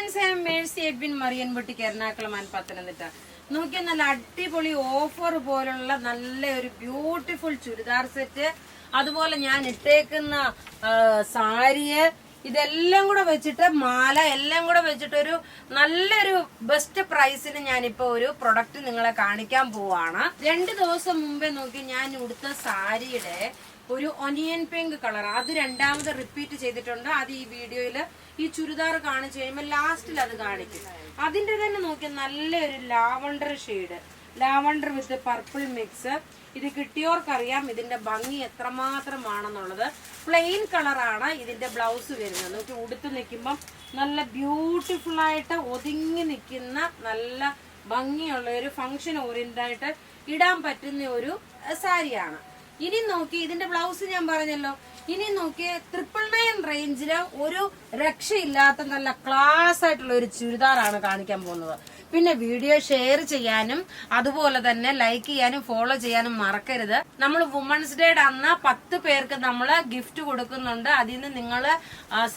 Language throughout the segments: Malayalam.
Friends, I am Mercy Edwin Marian boutique Ernakulam and Pathanamthitta. നോക്കിയാൽ നല്ല അടിപൊളി ഓഫർ പോലുള്ള നല്ല ഒരു ബ്യൂട്ടിഫുൾ ചുരിദാർ സെറ്റ്, അതുപോലെ ഞാൻ ഇട്ടേക്കുന്ന സാരിയെ ഇതെല്ലാം കൂടെ വെച്ചിട്ട് മാല എല്ലാം കൂടെ വെച്ചിട്ട് ഒരു നല്ലൊരു ബെസ്റ്റ് പ്രൈസിന് ഞാനിപ്പോ ഒരു പ്രൊഡക്റ്റ് നിങ്ങളെ കാണിക്കാൻ പോവാണ്. 2 ദിവസം മുമ്പേ നോക്കി ഞാൻ ഉടുത്ത സാരിയുടെ ഒരു ഒനിയൻ പിങ്ക് കളർ, അത് രണ്ടാമത് റിപ്പീറ്റ് ചെയ്തിട്ടുണ്ട്. അത് ഈ വീഡിയോയില് ഈ ചുരിദാർ കാണിച്ചു കഴിയുമ്പോൾ ലാസ്റ്റിൽ അത് കാണിക്കും. അതിന്റെ തന്നെ നോക്കി നല്ലൊരു ലാവണ്ടർ ഷെയ്ഡ്, ലാവണ്ടർ വിത്ത് പർപ്പിൾ മിക്സ്. ഇത് കിട്ടിയവർക്കറിയാം ഇതിന്റെ ഭംഗി എത്രമാത്രമാണെന്നുള്ളത്. പ്ലെയിൻ കളറാണ് ഇതിന്റെ ബ്ലൗസ് വരുന്നത്. നോക്കി ഉടുത്ത് നിൽക്കുമ്പം നല്ല ബ്യൂട്ടിഫുൾ ആയിട്ട് ഒതുങ്ങി നിൽക്കുന്ന നല്ല ഭംഗിയുള്ള ഒരു ഫംഗ്ഷൻ ഓറിയന്റഡ് ആയിട്ട് ഇടാൻ പറ്റുന്ന ഒരു സാരിയാണ്. ഇനി നോക്കി ഇതിന്റെ ബ്ലൗസ് ഞാൻ പറഞ്ഞല്ലോ. ഇനി നോക്കി 999 റേഞ്ചില് ഒരു രക്ഷയില്ലാത്ത നല്ല ക്ലാസ് ആയിട്ടുള്ള ഒരു ചുരിദാറാണ് കാണിക്കാൻ പോകുന്നത്. പിന്നെ വീഡിയോ ഷെയർ ചെയ്യാനും അതുപോലെ തന്നെ ലൈക്ക് ചെയ്യാനും ഫോളോ ചെയ്യാനും മറക്കരുത്. നമ്മൾ വുമൻസ് ഡേയുടെ അന്ന് 10 പേർക്ക് നമ്മൾ ഗിഫ്റ്റ് കൊടുക്കുന്നുണ്ട്. അതിൽ നിന്ന് നിങ്ങൾ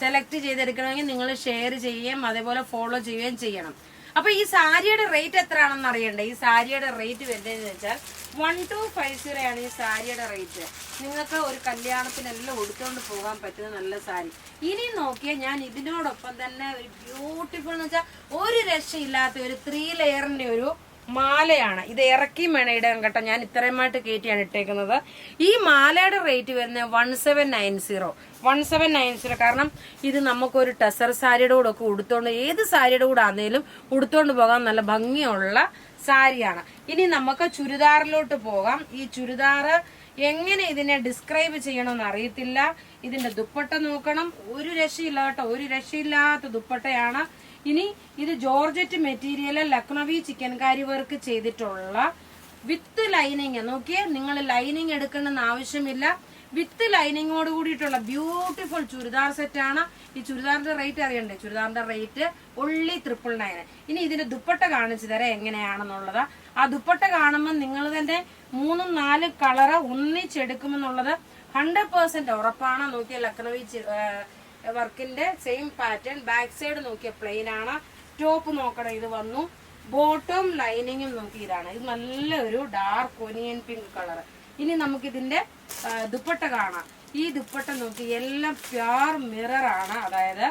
സെലക്ട് ചെയ്തെടുക്കണമെങ്കിൽ നിങ്ങൾ ഷെയർ ചെയ്യുകയും അതേപോലെ ഫോളോ ചെയ്യുകയും ചെയ്യണം. അപ്പൊ ഈ സാരിയുടെ റേറ്റ് എത്രയാണെന്ന് അറിയണ്ടേ? ഈ സാരിയുടെ റേറ്റ് വരുന്നതെന്ന് വെച്ചാൽ 1250 ആണ് ഈ സാരിയുടെ റേറ്റ്. നിങ്ങൾക്ക് ഒരു കല്യാണത്തിനെല്ലാം ഉടുത്തോണ്ട് പോകാൻ പറ്റുന്ന നല്ല സാരി. ഇനി നോക്കിയാൽ ഞാൻ ഇതിനോടൊപ്പം തന്നെ ഒരു ബ്യൂട്ടിഫുൾ എന്ന് വെച്ചാൽ ഒരു രക്ഷയില്ലാത്ത ഒരു 3 ലെയറിന്റെ ഒരു മാലയാണ്. ഇത് ഇറക്കി വേണം ഇടാൻ കേട്ടോ. ഞാൻ ഇത്രയുമായിട്ട് കയറ്റിയാണ് ഇട്ടേക്കുന്നത്. ഈ മാലയുടെ റേറ്റ് വരുന്നത് 1790. കാരണം ഇത് നമുക്കൊരു ടെസർ സാരിയുടെ കൂടെ ഒക്കെ ഉടുത്തോണ്ട്, ഏത് സാരിയുടെ കൂടെ ആണെങ്കിലും ഉടുത്തോണ്ട് പോകാൻ നല്ല ഭംഗിയുള്ള സാരിയാണ്. ഇനി നമുക്ക് ചുരിദാറിലോട്ട് പോകാം. ഈ ചുരിദാർ എങ്ങനെ ഇതിനെ ഡിസ്ക്രൈബ് ചെയ്യണമെന്ന് അറിയത്തില്ല. ഇതിന്റെ ദുപ്പട്ട നോക്കണം, ഒരു രക്ഷയില്ല കേട്ടോ, ഒരു രക്ഷയില്ലാത്ത ദുപ്പട്ടയാണ്. ഇനി ഇത് georgette material Lucknowi chikankari work ചെയ്തിട്ടുള്ള വിത്ത് ലൈനിങ്. നോക്കിയേ, നിങ്ങൾ ലൈനിങ് എടുക്കണമെന്ന് ആവശ്യമില്ല. വിത്ത് ലൈനിങ്ങോട് കൂടിയിട്ടുള്ള ബ്യൂട്ടിഫുൾ ചുരിദാർ സെറ്റ് ആണ്. ഈ ചുരിദാറിന്റെ റേറ്റ് അറിയണ്ടേ? ചുരിദാറിന്റെ റേറ്റ് only 999. ഇനി ഇതിന്റെ ദുപ്പട്ട കാണിച്ചു തരാം എങ്ങനെയാണെന്നുള്ളത്. ആ ദുപ്പട്ട കാണുമ്പോൾ നിങ്ങൾ തന്നെ 3-4 കളറ് ഒന്നിച്ചെടുക്കുമെന്നുള്ളത് 100% ഉറപ്പാണ്. നോക്കിയ ലക്നവി വർക്കിന്റെ സെയിം പാറ്റേൺ. ബാക്ക് സൈഡ് നോക്കിയ പ്ലെയിൻ ആണ്. ടോപ്പ് നോക്കണം, ഇത് വന്നു. ബോട്ടം ലൈനിങ്ങും നോക്കി ഇതാണ്. ഇത് നല്ലൊരു ഡാർക്ക് ഒനിയൻ പിങ്ക് കളർ. ഇനി നമുക്ക് ഇതിന്റെ ദുപ്പട്ട കാണാം. ഈ ദുപ്പട്ട നോക്കി എല്ലാം പ്യുർ മിറർ ആണ്. അതായത്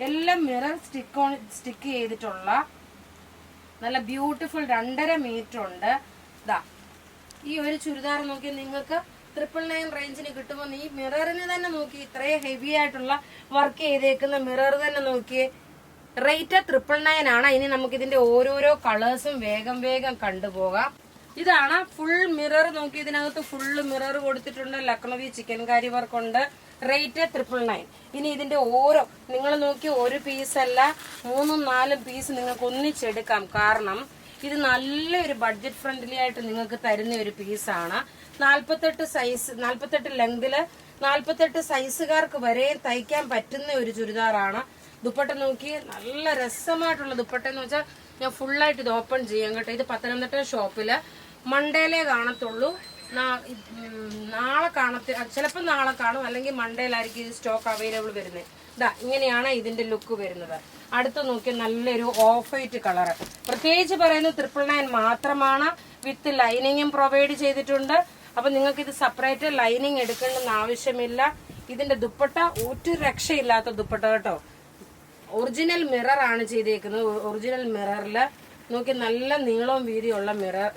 എല്ലാം മിറർ സ്റ്റിക്ക് ചെയ്തിട്ടുള്ള നല്ല ബ്യൂട്ടിഫുൾ 2.5 മീറ്റർ ഉണ്ട്. ഇതാ ഈ ഒരു ചുരിദാർ നോക്കി നിങ്ങൾക്ക് 999 റേഞ്ചിന് കിട്ടുമ്പോൾ ഈ മിററിന് തന്നെ നോക്കി, ഇത്രയും ഹെവി ആയിട്ടുള്ള വർക്ക് ചെയ്തേക്കുന്ന മിറർ തന്നെ നോക്കി. റേറ്റ് 999 ആണ്. ഇനി നമുക്ക് ഇതിന്റെ ഓരോരോ കളേഴ്സും വേഗം കണ്ടുപോകാം. ഇതാണ് ഫുൾ മിറർ. നോക്കി ഇതിനകത്ത് ഫുള്ള് മിറർ കൊടുത്തിട്ടുണ്ട്. ലക്നവി ചിക്കൻകാരി വർക്ക് ഉണ്ട്. റേറ്റ് 999. ഇനി ഇതിന്റെ ഓരോ നിങ്ങൾ നോക്കി ഒരു പീസല്ല 3-4 പീസ് നിങ്ങൾക്ക് ഒന്നിച്ചെടുക്കാം. കാരണം ഇത് നല്ലൊരു ബഡ്ജറ്റ് ഫ്രണ്ട്ലി ആയിട്ട് നിങ്ങൾക്ക് തരുന്ന ഒരു പീസാണ്. 48 സൈസ്, 48 ലെങ്തില് 48 സൈസുകാർക്ക് വരെ തയ്ക്കാൻ പറ്റുന്ന ഒരു ചുരിദാറാണ്. ദുപ്പട്ട നോക്കി നല്ല രസമായിട്ടുള്ള ദുപ്പട്ട എന്ന് വെച്ചാൽ ഞാൻ ഫുള്ളായിട്ട് ഇത് ഓപ്പൺ ചെയ്യാം കേട്ടോ. ഇത് പത്തനംതിട്ട ഷോപ്പില് മൺഡേയിലേ കാണത്തുള്ളൂ. നാളെ ചിലപ്പോൾ നാളെ കാണും, അല്ലെങ്കിൽ മൺഡേയിലായിരിക്കും ഇത് സ്റ്റോക്ക് അവൈലബിൾ വരുന്നത്. ഇതാ ഇങ്ങനെയാണ് ഇതിന്റെ ലുക്ക് വരുന്നത്. അടുത്ത് നോക്കി നല്ലൊരു ഓഫ് വൈറ്റ് കളർ. പ്രത്യേകിച്ച് പറയുന്നത് 999 മാത്രമാണ്. വിത്ത് ലൈനിങ്ങും പ്രൊവൈഡ് ചെയ്തിട്ടുണ്ട്. അപ്പൊ നിങ്ങൾക്ക് ഇത് സെപ്പറേറ്റ് ലൈനിങ് എടുക്കേണ്ടെന്ന് ആവശ്യമില്ല. ഇതിന്റെ ദുപ്പട്ട ഒരു രക്ഷയില്ലാത്ത ദുപ്പട്ട കേട്ടോ. ഒറിജിനൽ മിറർ ആണ് ചെയ്തേക്കുന്നത്. ഒറിജിനൽ മിററില് നോക്കി നല്ല നീളവും വീതിയുള്ള മിറർ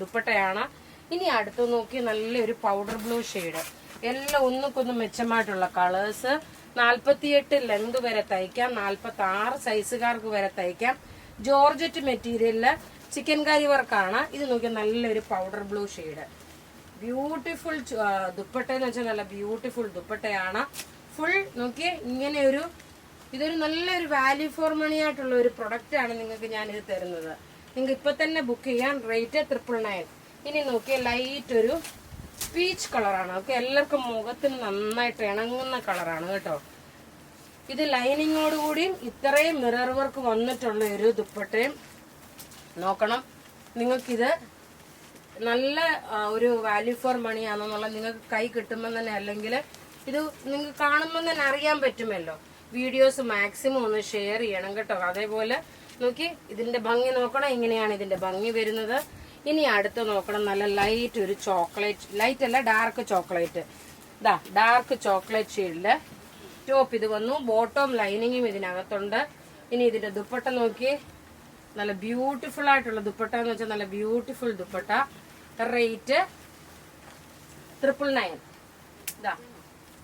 ദുപ്പട്ടയാണ്. ഇനി അടുത്ത് നോക്കി നല്ലൊരു പൗഡർ ബ്ലൂ ഷെയ്ഡ്. എല്ലാം ഒന്നുക്കൊന്നും മെച്ചമായിട്ടുള്ള കളേഴ്സ്. 48 ലെങ്ത് വരെ തയ്ക്കാം, 46 സൈസുകാർക്ക് വരെ തയ്ക്കാം. ജോർജറ്റ് മെറ്റീരിയലില് ചിക്കൻകാരി വർക്കാണ്. ഇത് നോക്കി നല്ലൊരു powder blue shade. Beautiful dupatta എന്ന് വെച്ചാൽ നല്ല ബ്യൂട്ടിഫുൾ ദുപ്പട്ടയാണ്. ഫുൾ നോക്കിയേ ഇങ്ങനെ ഇതൊരു നല്ലൊരു വാല്യൂ ഫോർ മണി ആയിട്ടുള്ള ഒരു പ്രൊഡക്റ്റ് ആണ് നിങ്ങൾക്ക് ഞാനിത് തരുന്നത്. നിങ്ങൾക്ക് ഇപ്പൊ തന്നെ ബുക്ക് ചെയ്യാൻ. റേറ്റ് 999. ഇനി നോക്കിയ ലൈറ്റ് ഒരു പീച്ച് കളറാണ്. ഓക്കെ, എല്ലാവർക്കും മുഖത്തിന് നന്നായിട്ട് ഇണങ്ങുന്ന കളറാണ് കേട്ടോ. ഇത് ലൈനിങ്ങോടുകൂടിയും ഇത്രയും മിറർ വർക്ക് വന്നിട്ടുള്ള ഒരു ദുപ്പട്ടയും നോക്കണം. നിങ്ങൾക്കിത് നല്ല ഒരു വാല്യൂ ഫോർ മണി ആണെന്നുള്ള നിങ്ങൾക്ക് കൈ കിട്ടുമ്പോൾ തന്നെ, അല്ലെങ്കിൽ ഇത് നിങ്ങൾക്ക് കാണുമ്പോൾ തന്നെ അറിയാൻ പറ്റുമല്ലോ. വീഡിയോസ് മാക്സിമം ഒന്ന് ഷെയർ ചെയ്യണം കേട്ടോ. അതേപോലെ നോക്കി ഇതിന്റെ ഭംഗി നോക്കണം, ഇങ്ങനെയാണ് ഇതിന്റെ ഭംഗി വരുന്നത്. ഇനി അടുത്ത് നോക്കണം, നല്ല ലൈറ്റ് ഒരു ചോക്ലേറ്റ്, ലൈറ്റ് അല്ല ഡാർക്ക് ചോക്ലേറ്റ്, ഇതാ ഡാർക്ക് ചോക്ലേറ്റ് ഷെയ്ഡില് ടോപ്പ് ഇത് വന്നു. ബോട്ടം ലൈനിങ്ങും ഇതിനകത്തുണ്ട്. ഇനി ഇതിന്റെ ദുപ്പട്ട നോക്കി, നല്ല ബ്യൂട്ടിഫുൾ ആയിട്ടുള്ള ദുപ്പട്ട എന്ന് വെച്ചാൽ നല്ല ബ്യൂട്ടിഫുൾ ദുപ്പട്ട. റേറ്റ് 999. ഇതാ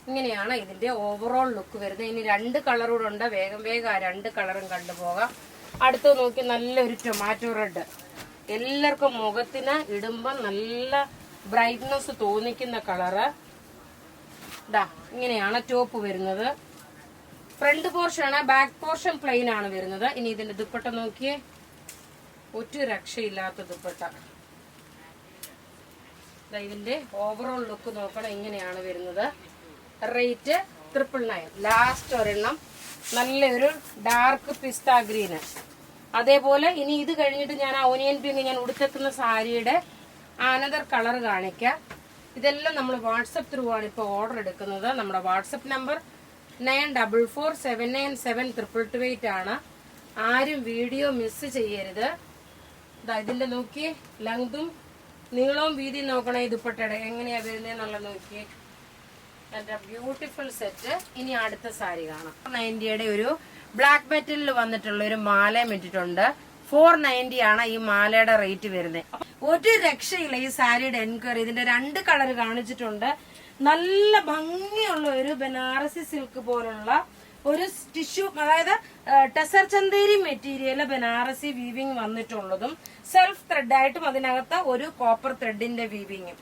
ഇങ്ങനെയാണ് ഇതിന്റെ ഓവറോൾ ലുക്ക് വരുന്നത്. ഇനി 2 കളർ കൂടെ ഉണ്ട്, വേഗം വേഗം ആ 2 കളറും കണ്ടുപോകാം. അടുത്ത് നോക്കി നല്ലൊരു ടൊമാറ്റോ റെഡ്, എല്ലാവർക്കും മുഖത്തിന് ഇടുമ്പോ നല്ല ബ്രൈറ്റ്നസ് തോന്നിക്കുന്ന കളറ്. ഇതാ ഇങ്ങനെയാണ് ടോപ്പ് വരുന്നത്. ഫ്രണ്ട് പോർഷൻ ആണ്, ബാക്ക് പോർഷൻ പ്ലെയിൻ ആണ് വരുന്നത്. ഇനി ഇതിന്റെ ദുപ്പട്ട നോക്കിയേ, ഒരു രക്ഷയില്ലാത്ത ദുപ്പട്ട. ഇതിന്റെ ഓവറോൾ ലുക്ക് നോക്കണം, ഇങ്ങനെയാണ് വരുന്നത്. റേറ്റ് 999. ലാസ്റ്റ് ഒരെണ്ണം നല്ലൊരു ഡാർക്ക് പിസ്ത ഗ്രീന്. അതേപോലെ ഇനി ഇത് കഴിഞ്ഞിട്ട് ഞാൻ ഓനിയൻ പിങ്ക് ഞാൻ ഉടുത്തെത്തുന്ന സാരിയുടെ അനദർ കളർ കാണിക്കാം. ഇതെല്ലാം നമ്മൾ വാട്സപ്പ് ത്രൂ ആണ് ഇപ്പോൾ ഓർഡർ എടുക്കുന്നത്. നമ്മുടെ വാട്സപ്പ് നമ്പർ 9447977228 ആണ്. ആരും വീഡിയോ മിസ് ചെയ്യരുത്. ഇതിന്റെ നോക്കി ലെങ്തും നീളവും വീതിയും നോക്കണേ. ഈ ദുപ്പട്ടയുടെ എങ്ങനെയാ വരുന്നതെന്നുള്ള നോക്കി. Beautiful set. ഇനി അടുത്ത സാരി കാണാം. 90യുടെ ഒരു ബ്ലാക്ക് മെറ്റലിൽ വന്നിട്ടുള്ള ഒരു മാലയും ഇട്ടിട്ടുണ്ട്. 490 ആണ് ഈ മാലയുടെ റേറ്റ് വരുന്നത്. ഒരു രക്ഷയില്ല ഈ സാരിയുടെ എൻക്വയറി. ഇതിന്റെ 2 കളർ കാണിച്ചിട്ടുണ്ട്. നല്ല ഭംഗിയുള്ള ഒരു ബനാറസി സിൽക്ക് പോലുള്ള ഒരു ടിഷ്യൂ, അതായത് ടെസർ ചന്തേരി മെറ്റീരിയൽ ബനാറസി വീവിങ് വന്നിട്ടുള്ളതും സെൽഫ് ത്രെഡ് ആയിട്ടും അതിനകത്ത് ഒരു കോപ്പർ ത്രെഡിന്റെ വീവിങ്ങും.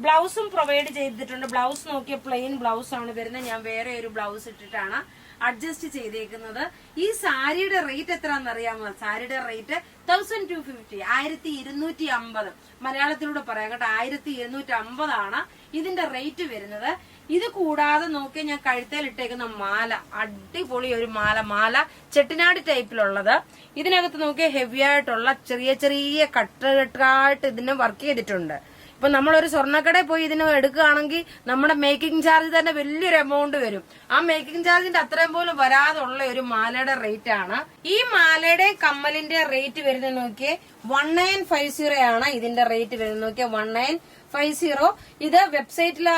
ബ്ലൗസും പ്രൊവൈഡ് ചെയ്തിട്ടുണ്ട്. ബ്ലൗസ് നോക്കിയ പ്ലെയിൻ ബ്ലൗസ് ആണ് വരുന്നത്. ഞാൻ വേറെ ഒരു ബ്ലൗസ് ഇട്ടിട്ടാണ് അഡ്ജസ്റ്റ് ചെയ്തേക്കുന്നത്. ഈ സാരിയുടെ റേറ്റ് എത്രയാണെന്ന് അറിയാമോ? സാരിയുടെ റേറ്റ് 1250, 1250. മലയാളത്തിലൂടെ പറയാം കേട്ടോ, 1250 ആണ് ഇതിന്റെ റേറ്റ് വരുന്നത്. ഇത് കൂടാതെ നോക്കി ഞാൻ കഴുത്തേൽ ഇട്ടേക്കുന്ന മാല, അടിപൊളി ഒരു മാല ചെട്ടിനാട് ടൈപ്പിലുള്ളത്. ഇതിനകത്ത് നോക്കിയ ഹെവി ആയിട്ടുള്ള ചെറിയ ചെറിയ കട്ടായിട്ട് ഇതിനെ വർക്ക് ചെയ്തിട്ടുണ്ട്. ഇപ്പൊ നമ്മളൊരു സ്വർണ്ണക്കടയിൽ പോയി ഇതിന് എടുക്കുകയാണെങ്കിൽ നമ്മുടെ മേക്കിംഗ് ചാർജ് തന്നെ വലിയൊരു എമൗണ്ട് വരും. ആ മേക്കിംഗ് ചാർജിന്റെ അത്രയും പോലും വരാതുള്ള ഒരു മാലയുടെ റേറ്റ് ആണ്. ഈ മാലയുടെ കമ്മലിന്റെ റേറ്റ് വരുന്നത് നോക്കിയേ 1950 ആണ് ഇതിന്റെ റേറ്റ് വരുന്നത്. നോക്കിയേ 1950. ഇത് വെബ്സൈറ്റില്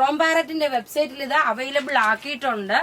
റോം പാരറ്റിന്റെ വെബ്സൈറ്റിൽ ഇത് അവൈലബിൾ ആക്കിയിട്ടുണ്ട്.